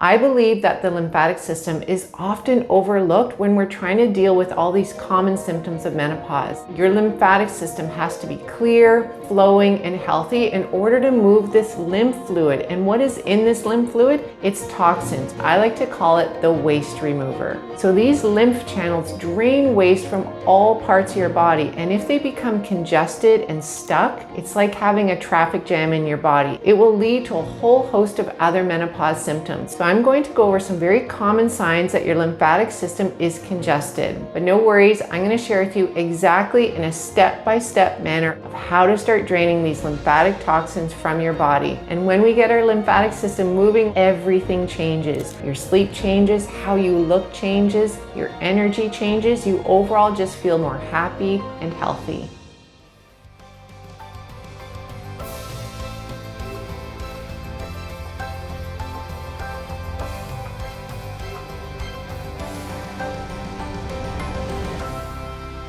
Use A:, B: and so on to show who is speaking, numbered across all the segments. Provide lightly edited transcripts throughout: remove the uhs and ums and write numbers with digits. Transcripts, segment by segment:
A: I believe that the lymphatic system is often overlooked when we're trying to deal with all these common symptoms of menopause. Your lymphatic system has to be clear, flowing, and healthy in order to move this lymph fluid. And what is in this lymph fluid? It's toxins. I like to call it the waste remover. So these lymph channels drain waste from all parts of your body. And if they become congested and stuck, it's like having a traffic jam in your body. It will lead to a whole host of other menopause symptoms. So I'm going to go over some very common signs that your lymphatic system is congested. But no worries, I'm going to share with you exactly in a step-by-step manner of how to start draining these lymphatic toxins from your body. And when we get our lymphatic system moving, everything changes. Your sleep changes, how you look changes, your energy changes, you overall just feel more happy and healthy.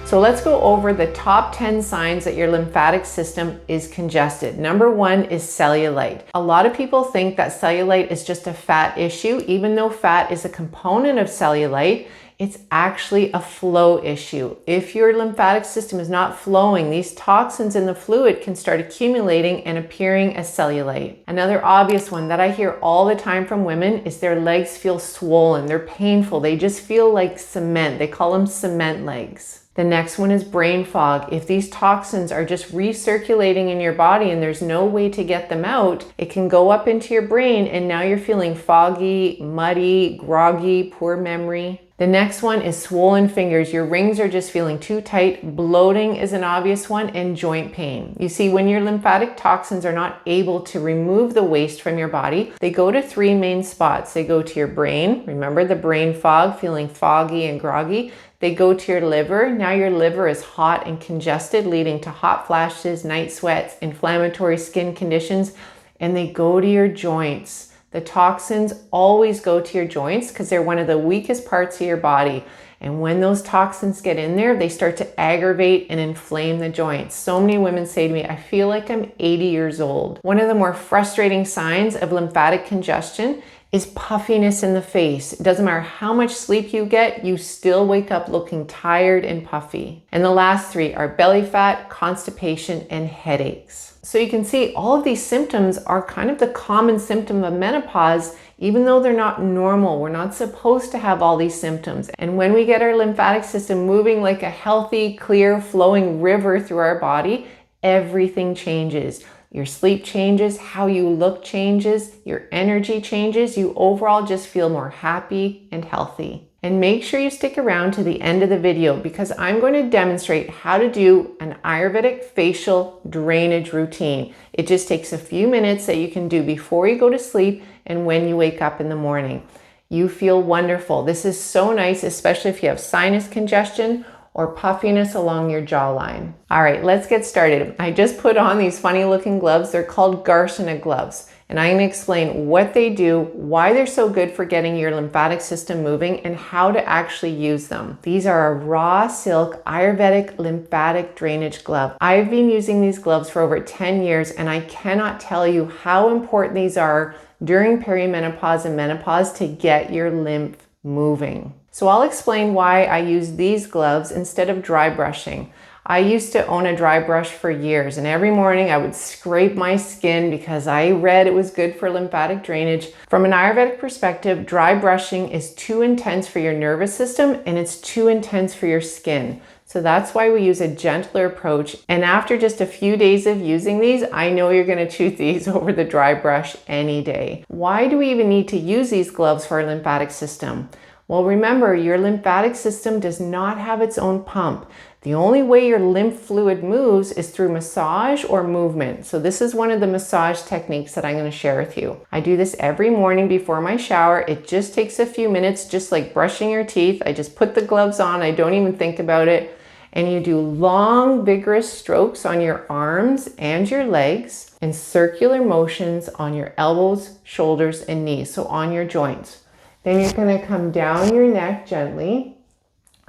A: So let's go over the top 10 signs that your lymphatic system is congested. Number 1 is cellulite. A lot of people think that cellulite is just a fat issue. Even though fat is a component of cellulite, it's actually a flow issue. If your lymphatic system is not flowing, these toxins in the fluid can start accumulating and appearing as cellulite. Another obvious one that I hear all the time from women is their legs feel swollen, they're painful, they just feel like cement. They call them cement legs. The next one is brain fog. If these toxins are just recirculating in your body and there's no way to get them out, it can go up into your brain and now you're feeling foggy, muddy, groggy, poor memory. The next one is swollen fingers. Your rings are just feeling too tight. Bloating is an obvious one, and joint pain. You see, when your lymphatic toxins are not able to remove the waste from your body, they go to 3 main spots. They go to your brain. Remember the brain fog, feeling foggy and groggy. They go to your liver. Now your liver is hot and congested, leading to hot flashes, night sweats, inflammatory skin conditions, and they go to your joints. The toxins always go to your joints because they're one of the weakest parts of your body. And when those toxins get in there, they start to aggravate and inflame the joints. So many women say to me, I feel like I'm 80 years old. One of the more frustrating signs of lymphatic congestion is puffiness in the face. It doesn't matter how much sleep you get, you still wake up looking tired and puffy. And the last 3 are belly fat, constipation, and headaches. So you can see all of these symptoms are kind of the common symptom of menopause, even though they're not normal. We're not supposed to have all these symptoms. And when we get our lymphatic system moving like a healthy, clear, flowing river through our body, everything changes. Your sleep changes, how you look changes, your energy changes, you overall just feel more happy and healthy. And make sure you stick around to the end of the video because I'm going to demonstrate how to do an Ayurvedic facial drainage routine. It just takes a few minutes that you can do before you go to sleep and when you wake up in the morning. You feel wonderful. This is so nice, especially if you have sinus congestion or puffiness along your jawline. All right, let's get started. I just put on these funny looking gloves. They're called Garshana gloves. And I'm going to explain what they do, why they're so good for getting your lymphatic system moving, and how to actually use them. These are a raw silk Ayurvedic lymphatic drainage glove. I've been using these gloves for over 10 years, and I cannot tell you how important these are during perimenopause and menopause to get your lymph moving. So I'll explain why I use these gloves instead of dry brushing. I used to own a dry brush for years, and every morning I would scrape my skin because I read it was good for lymphatic drainage. From an Ayurvedic perspective, dry brushing is too intense for your nervous system and it's too intense for your skin. So that's why we use a gentler approach. And after just a few days of using these, I know you're going to choose these over the dry brush any day. Why do we even need to use these gloves for our lymphatic system? Well, remember, your lymphatic system does not have its own pump. The only way your lymph fluid moves is through massage or movement. So this is one of the massage techniques that I'm going to share with you. I do this every morning before my shower. It just takes a few minutes, just like brushing your teeth. I just put the gloves on. I don't even think about it. And you do long, vigorous strokes on your arms and your legs and circular motions on your elbows, shoulders, and knees. So on your joints. Then you're going to come down your neck gently.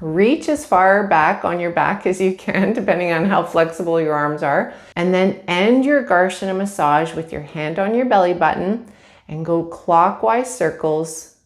A: Reach as far back on your back as you can, depending on how flexible your arms are. And then end your Garshana massage with your hand on your belly button. and go clockwise circles,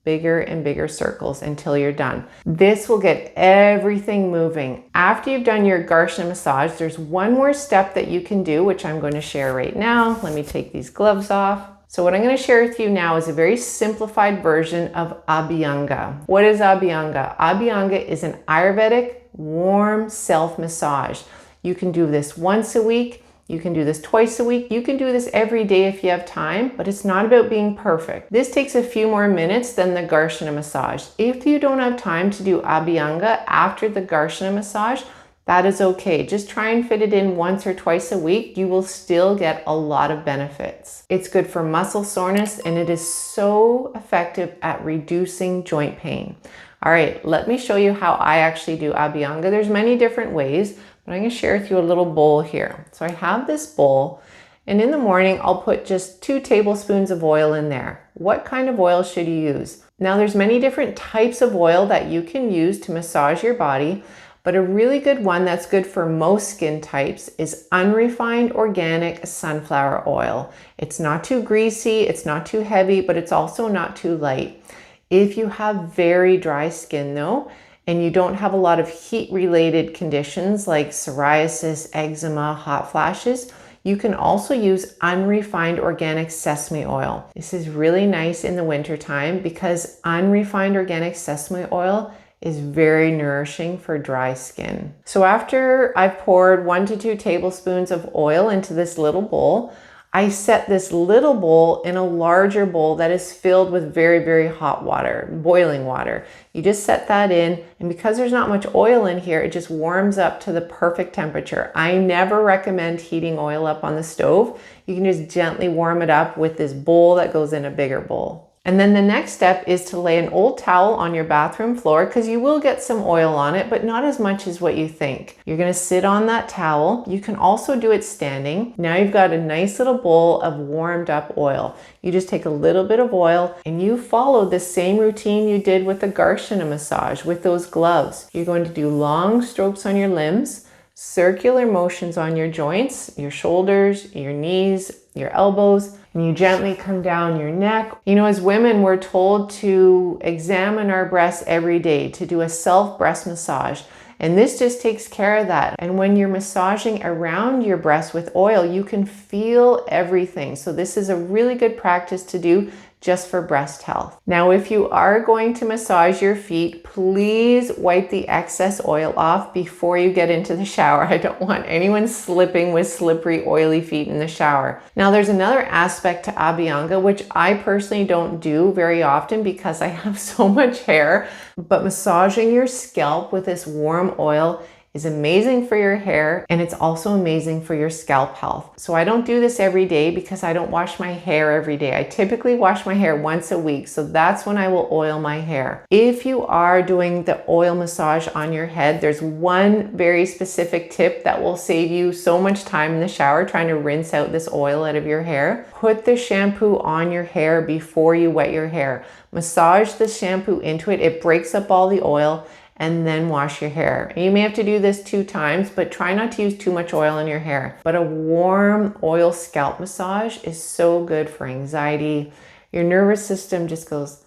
A: bigger and bigger circles until you're done. This will get everything moving. After you've done your Garshana massage, there's one more step that you can do, which I'm going to share right now. Let me take these gloves off. So what I'm going to share with you now is a very simplified version of Abhyanga. What is Abhyanga? Abhyanga is an Ayurvedic warm self-massage. You can do this once a week. You can do this twice a week. You can do this every day if you have time, but it's not about being perfect. This takes a few more minutes than the Garshana massage. If you don't have time to do Abhyanga after the Garshana massage, that is okay. Just try and fit it in once or twice a week. You will still get a lot of benefits. It's good for muscle soreness, and it is so effective at reducing joint pain. All right, let me show you how I actually do Abhyanga. There's many different ways, but I'm going to share with you a little bowl here. So I have this bowl, and in the morning, I'll put just 2 tablespoons of oil in there. What kind of oil should you use? Now, there's many different types of oil that you can use to massage your body, but a really good one that's good for most skin types is unrefined organic sunflower oil. It's not too greasy, it's not too heavy, but it's also not too light. If you have very dry skin though, and you don't have a lot of heat-related conditions like psoriasis, eczema, hot flashes, you can also use unrefined organic sesame oil. This is really nice in the winter time because unrefined organic sesame oil is very nourishing for dry skin. So after I've poured 1 to 2 tablespoons of oil into this little bowl, I set this little bowl in a larger bowl that is filled with very, very hot water, boiling water. You just set that in, and because there's not much oil in here, it just warms up to the perfect temperature. I never recommend heating oil up on the stove. You can just gently warm it up with this bowl that goes in a bigger bowl. And then the next step is to lay an old towel on your bathroom floor because you will get some oil on it, but not as much as what you think. You're going to sit on that towel. You can also do it standing. Now you've got a nice little bowl of warmed up oil. You just take a little bit of oil and you follow the same routine you did with the Garshana massage with those gloves. You're going to do long strokes on your limbs, circular motions on your joints, your shoulders, your knees, your elbows, and you gently come down your neck. You know, as women, we're told to examine our breasts every day, to do a self breast massage. And this just takes care of that. And when you're massaging around your breast with oil, you can feel everything. So this is a really good practice to do just for breast health. Now, if you are going to massage your feet, please wipe the excess oil off before you get into the shower. I don't want anyone slipping with slippery, oily feet in the shower. Now, there's another aspect to Abhyanga, which I personally don't do very often because I have so much hair, but massaging your scalp with this warm oil is amazing for your hair, and it's also amazing for your scalp health. So I don't do this every day because I don't wash my hair every day. I typically wash my hair once a week, so that's when I will oil my hair. If you are doing the oil massage on your head, there's one very specific tip that will save you so much time in the shower trying to rinse out this oil out of your hair. Put the shampoo on your hair before you wet your hair. Massage the shampoo into it. It breaks up all the oil, and then wash your hair. You may have to do this 2 times, but try not to use too much oil in your hair. But a warm oil scalp massage is so good for anxiety. Your nervous system just goes,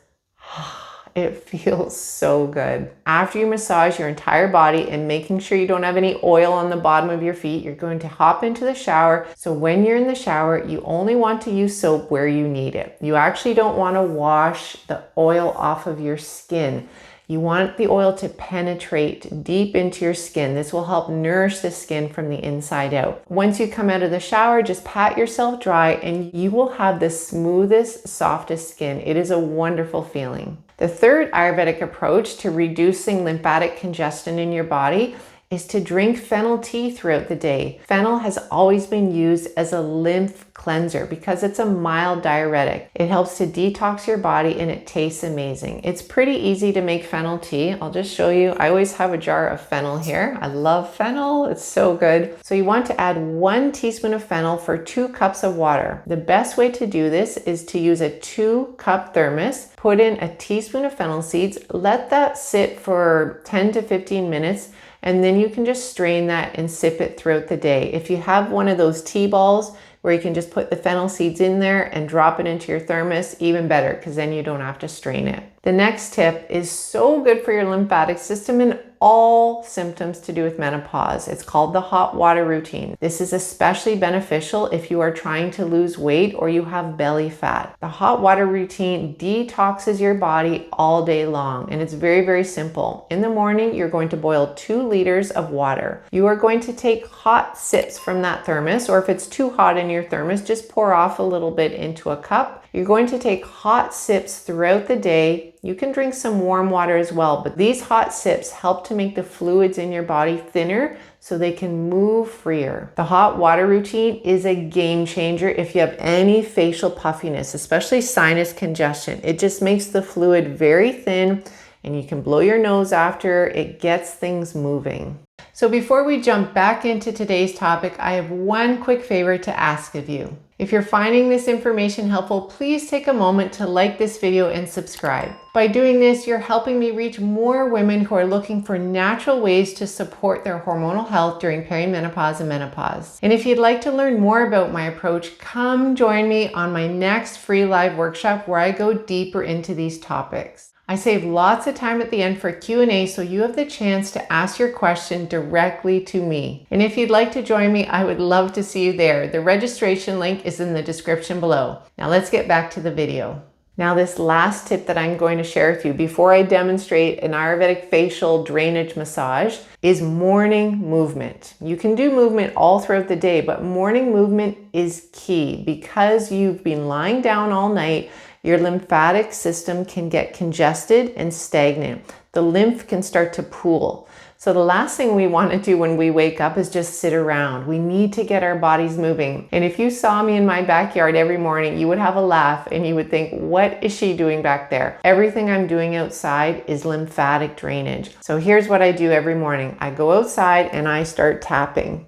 A: it feels so good. After you massage your entire body and making sure you don't have any oil on the bottom of your feet, you're going to hop into the shower. So when you're in the shower, you only want to use soap where you need it. You actually don't want to wash the oil off of your skin. You want the oil to penetrate deep into your skin. This will help nourish the skin from the inside out. Once you come out of the shower, just pat yourself dry and you will have the smoothest, softest skin. It is a wonderful feeling. The third Ayurvedic approach to reducing lymphatic congestion in your body is to drink fennel tea throughout the day. Fennel has always been used as a lymph cleanser because it's a mild diuretic. It helps to detox your body and it tastes amazing. It's pretty easy to make fennel tea. I'll just show you. I always have a jar of fennel here. I love fennel. It's so good. So you want to add 1 teaspoon of fennel for 2 cups of water. The best way to do this is to use a 2-cup thermos. Put in a teaspoon of fennel seeds. Let that sit for 10 to 15 minutes. And then you can just strain that and sip it throughout the day. If you have one of those tea balls, where you can just put the fennel seeds in there and drop it into your thermos, even better, because then you don't have to strain it. The next tip is so good for your lymphatic system and all symptoms to do with menopause. It's called the hot water routine. This is especially beneficial if you are trying to lose weight or you have belly fat. The hot water routine detoxes your body all day long, and it's very, very simple. In the morning, you're going to boil 2 liters of water. You are going to take hot sips from that thermos, or if it's too hot in your thermos, just pour off a little bit into a cup. You're going to take hot sips throughout the day. You can drink some warm water as well, but these hot sips help to make the fluids in your body thinner so they can move freer. The hot water routine is a game changer if you have any facial puffiness, especially sinus congestion. It just makes the fluid very thin and you can blow your nose after. It gets things moving. So before we jump back into today's topic, I have one quick favor to ask of you. If you're finding this information helpful, please take a moment to like this video and subscribe. By doing this, you're helping me reach more women who are looking for natural ways to support their hormonal health during perimenopause and menopause. And if you'd like to learn more about my approach, come join me on my next free live workshop where I go deeper into these topics. I save lots of time at the end for Q&A, so you have the chance to ask your question directly to me. And if you'd like to join me, I would love to see you there. The registration link is in the description below. Now let's get back to the video. Now this last tip that I'm going to share with you before I demonstrate an Ayurvedic facial drainage massage is morning movement. You can do movement all throughout the day, but morning movement is key because you've been lying down all night. Your lymphatic system can get congested and stagnant. The lymph can start to pool. So the last thing we want to do when we wake up is just sit around. We need to get our bodies moving. And if you saw me in my backyard every morning, you would have a laugh and you would think, what is she doing back there? Everything I'm doing outside is lymphatic drainage. So here's what I do every morning. I go outside and I start tapping.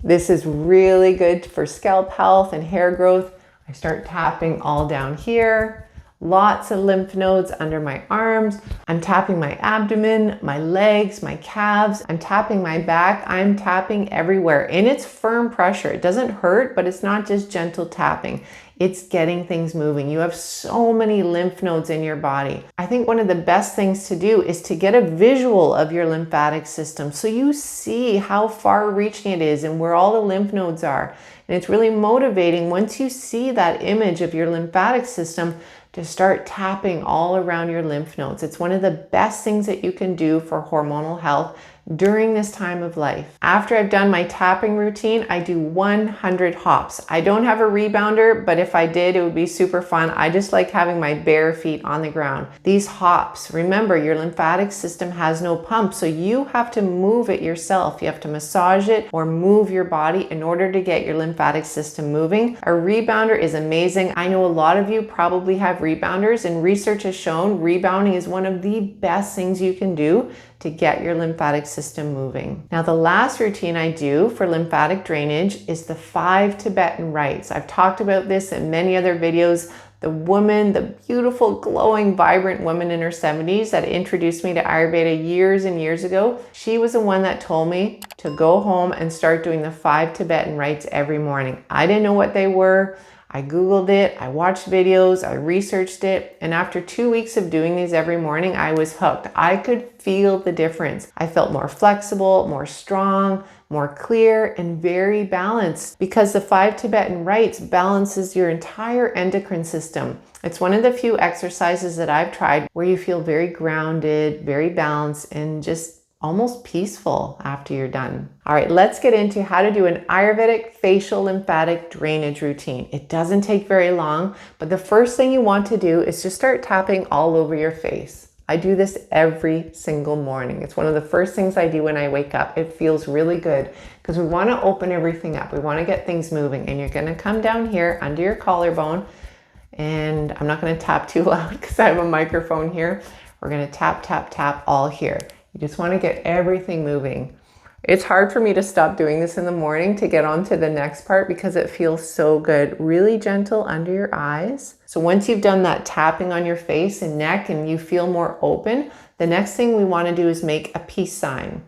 A: This is really good for scalp health and hair growth. I start tapping all down here, lots of lymph nodes under my arms. I'm tapping my abdomen, my legs, my calves. I'm tapping my back. I'm tapping everywhere. And it's firm pressure. It doesn't hurt, but it's not just gentle tapping. It's getting things moving. You have so many lymph nodes in your body. I think one of the best things to do is to get a visual of your lymphatic system so you see how far reaching it is and where all the lymph nodes are. And it's really motivating once you see that image of your lymphatic system to start tapping all around your lymph nodes. It's one of the best things that you can do for hormonal health during this time of life. After I've done my tapping routine, I do 100 hops. I don't have a rebounder, but if I did, it would be super fun. I just like having my bare feet on the ground. These hops, remember, your lymphatic system has no pump, so you have to move it yourself. You have to massage it or move your body in order to get your lymphatic system moving. A rebounder is amazing. I know a lot of you probably have rebounders, and research has shown rebounding is one of the best things you can do to get your lymphatic system moving. Now, the last routine I do for lymphatic drainage is the 5 Tibetan rites. I've talked about this in many other videos. The woman, the beautiful, glowing, vibrant woman in her 70s that introduced me to Ayurveda years and years ago, she was the one that told me to go home and start doing the 5 Tibetan rites every morning. I didn't know what they were. I Googled it, I watched videos, I researched it, and after 2 weeks of doing these every morning, I was hooked. I could feel the difference. I felt more flexible, more strong, more clear, and very balanced because the 5 Tibetan rites balances your entire endocrine system. It's one of the few exercises that I've tried where you feel very grounded, very balanced, and just almost peaceful after you're done. All right, let's get into how to do an Ayurvedic facial lymphatic drainage routine. It doesn't take very long, but the first thing you want to do is just start tapping all over your face. I do this every single morning. It's one of the first things I do when I wake up. It feels really good because we want to open everything up. We want to get things moving, and you're going to come down here under your collarbone, and I'm not going to tap too loud because I have a microphone here. We're going to tap, tap, tap all here. You just want to get everything moving. It's hard for me to stop doing this in the morning to get on to the next part because it feels so good. Really gentle under your eyes. So once you've done that tapping on your face and neck and you feel more open, the next thing we want to do is make a peace sign.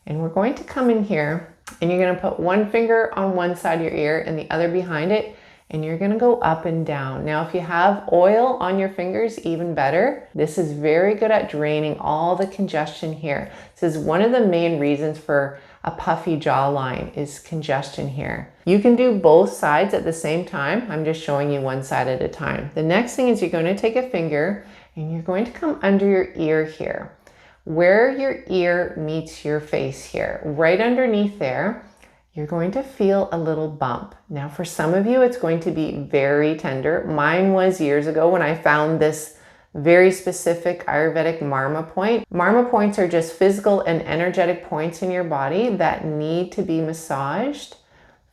A: And we're going to come in here And you're going to put one finger on one side of your ear and the other behind it, and you're going to go up and down. Now, if you have oil on your fingers, even better. This is very good at draining all the congestion here. This is one of the main reasons for a puffy jawline is congestion here. You can do both sides at the same time. I'm just showing you one side at a time. The next thing is you're going to take a finger and you're going to come under your ear here, where your ear meets your face here, right underneath there. You're going to feel a little bump. Now, for some of you, it's going to be very tender. Mine was years ago when I found this very specific Ayurvedic marma point. Marma points are just physical and energetic points in your body that need to be massaged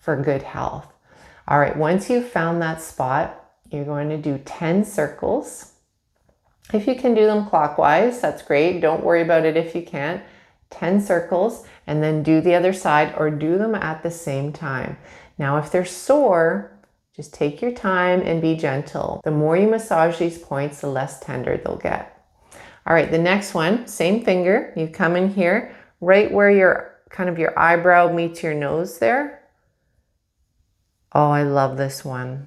A: for good health. All right, once you've found that spot, you're going to do 10 circles. If you can do them clockwise, that's great. Don't worry about it if you can't. 10 circles, and then do the other side or do them at the same time. Now, if they're sore, just take your time and be gentle. The more you massage these points, the less tender they'll get. All right, the next one, same finger. You come in here, right where your your eyebrow meets your nose there. Oh, I love this one.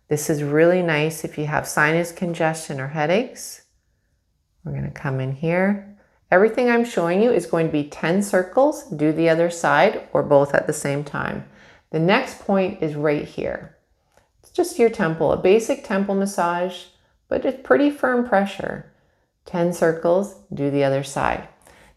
A: This is really nice if you have sinus congestion or headaches. We're going to come in here. Everything I'm showing you is going to be 10 circles. Do the other side or both at the same time. The next point is right here. It's just your temple, a basic temple massage, but it's pretty firm pressure. 10 circles, do the other side.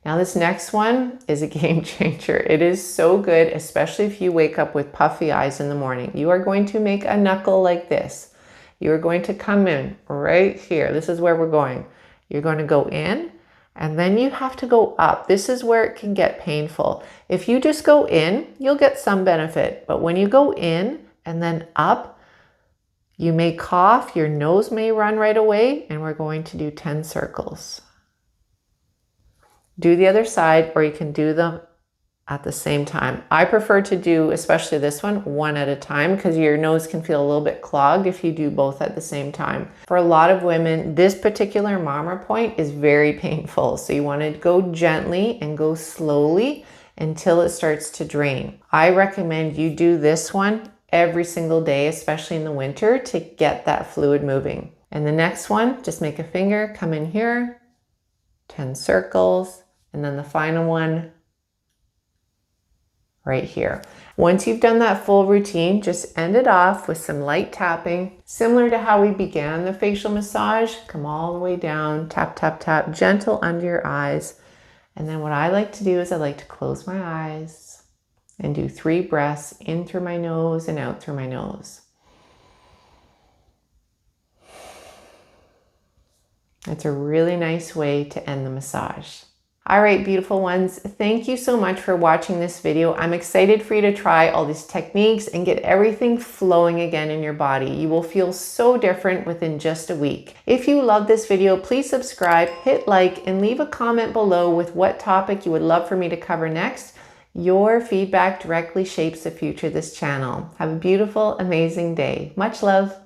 A: Now this next one is a game changer. It is so good, especially if you wake up with puffy eyes in the morning. You are going to make a knuckle like this. You are going to come in right here. This is where we're going. You're going to go in. And then you have to go up. This is where it can get painful. If you just go in, you'll get some benefit. But when you go in and then up, you may cough, your nose may run right away, and we're going to do 10 circles. Do the other side, or you can do them at the same time. I prefer to do, especially this one at a time, because your nose can feel a little bit clogged if you do both at the same time. For a lot of women, this particular marma point is very painful. So you want to go gently and go slowly until it starts to drain. I recommend you do this one every single day, especially in the winter, to get that fluid moving. And the next one, just make a finger, come in here, 10 circles, and then the final one right here. Once you've done that full routine, just end it off with some light tapping, similar to how we began the facial massage. Come all the way down, tap, tap, tap, gentle under your eyes. And then what I like to do is I like to close my eyes and do 3 breaths in through my nose and out through my nose. It's a really nice way to end the massage. All right, beautiful ones, thank you so much for watching this video. I'm excited for you to try all these techniques and get everything flowing again in your body. You will feel so different within just a week. If you love this video, please subscribe, hit like, and leave a comment below with what topic you would love for me to cover next. Your feedback directly shapes the future of this channel. Have a beautiful, amazing day. Much love.